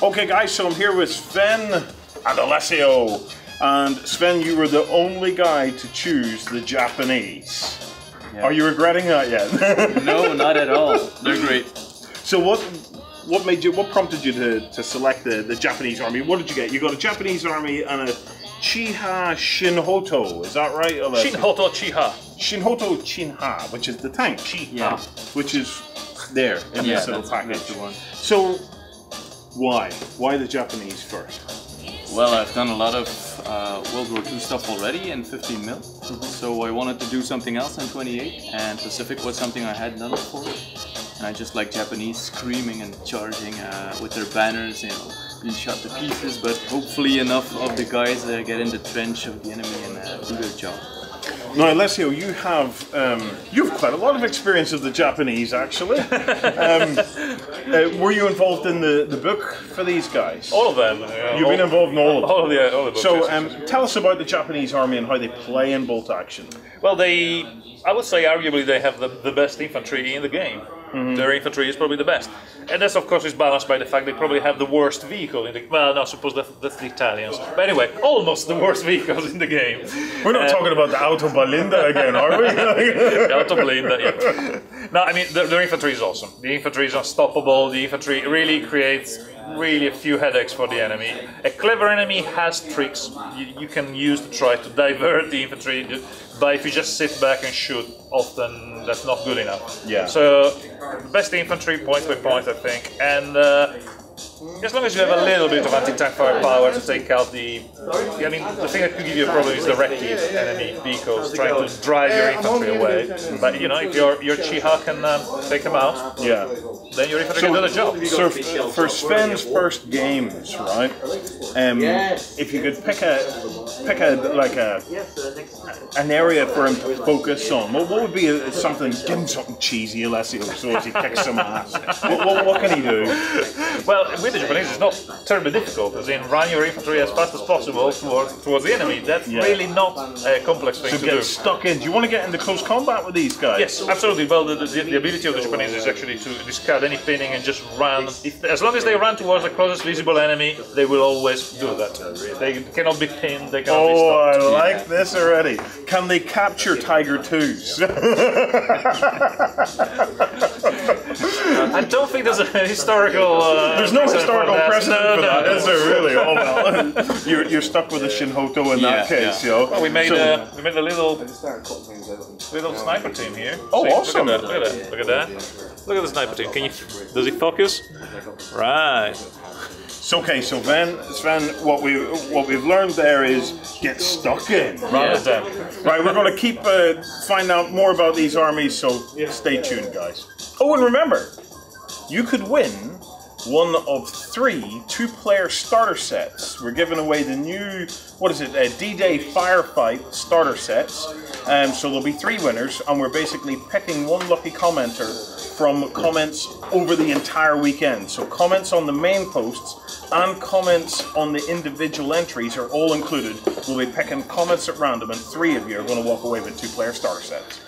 Okay guys, so I'm here with Sven and Alessio. And Sven, you were the only guy to choose the Japanese. Yeah. Are you regretting that yet? No, not at all. They're great. So what prompted you to select the Japanese army? What did you get? You got a Japanese army and a Chiha Shinhoto, is that right, Alessio? Shinhoto Chiha. Shinhoto Chinha, which is the tank. Chiha. Yeah. Which is there in this little package. That's the one. So, why? Why the Japanese first? Well, I've done a lot of World War II stuff already in 15 mil, so I wanted to do something else in 28, and Pacific was something I had done before. And I just like Japanese screaming and charging with their banners, you know, being shot to pieces, but hopefully enough of the guys that get in the trench of the enemy and do their job. Now, Alessio, you have quite a lot of experience of the Japanese, actually. Were you involved in the book for these guys? All of them. You've been involved in all of them? All the books. So, tell us about the Japanese army and how they play in bolt action. Well, I would say arguably they have the best infantry in the game. Mm-hmm. Their infantry is probably the best. And that's of course is balanced by the fact they probably have the worst vehicle in the... Well, no, I suppose that's the Italians. But anyway, almost the worst vehicles in the game. We're not talking about the Auto Blinda again, are we? The Auto Blinda, yeah. No, I mean, their infantry is awesome. The infantry is unstoppable. The infantry really creates a few headaches for the enemy. A clever enemy has tricks you can use to try to divert the infantry, but if you just sit back and shoot, often that's not good enough. Yeah. So, best infantry, point by point, I think, and as long as you have a little bit of anti-tank firepower to take out the thing that could give you a problem is the recce enemy vehicles trying to drive your infantry away. But you know, if your Chiha can take them out, yeah, then your infantry can do the job. So for Sven's first games, right? If you could pick an area for him to focus on, what would be something? Give him something cheesy, Alessio, so as he kicks some ass. What can he do? Well, with the Japanese, it's not terribly difficult, as in run your infantry as fast as possible towards the enemy. That's really not a complex thing to do. Get stuck in. Do you want to get into close combat with these guys? Yes, absolutely. Well, the ability of the Japanese is actually to discard any pinning and just run. As long as they run towards the closest visible enemy, they will always do that. They cannot be pinned, they cannot be stopped. Oh, I like this already. Can they capture Tiger 2s? I don't think there's a historical... there's no historical precedent for that, is there really? Oh well, you're stuck with a Shinhoto in that case, yo. Well, we made a little sniper team here. Oh, awesome! Look at that! Look at the sniper team. Does it focus? Right. Okay, so Sven, what we've learned there is get stuck in rather than right. We're going to keep find out more about these armies, so stay tuned, guys. Oh, and remember, you could win one of 3 2-player starter sets. We're giving away the new, D-Day Firefight starter sets. So there'll be 3 winners, and we're basically picking one lucky commenter from comments over the entire weekend. So comments on the main posts and comments on the individual entries are all included. We'll be picking comments at random, and 3 of you are going to walk away with 2-player starter sets.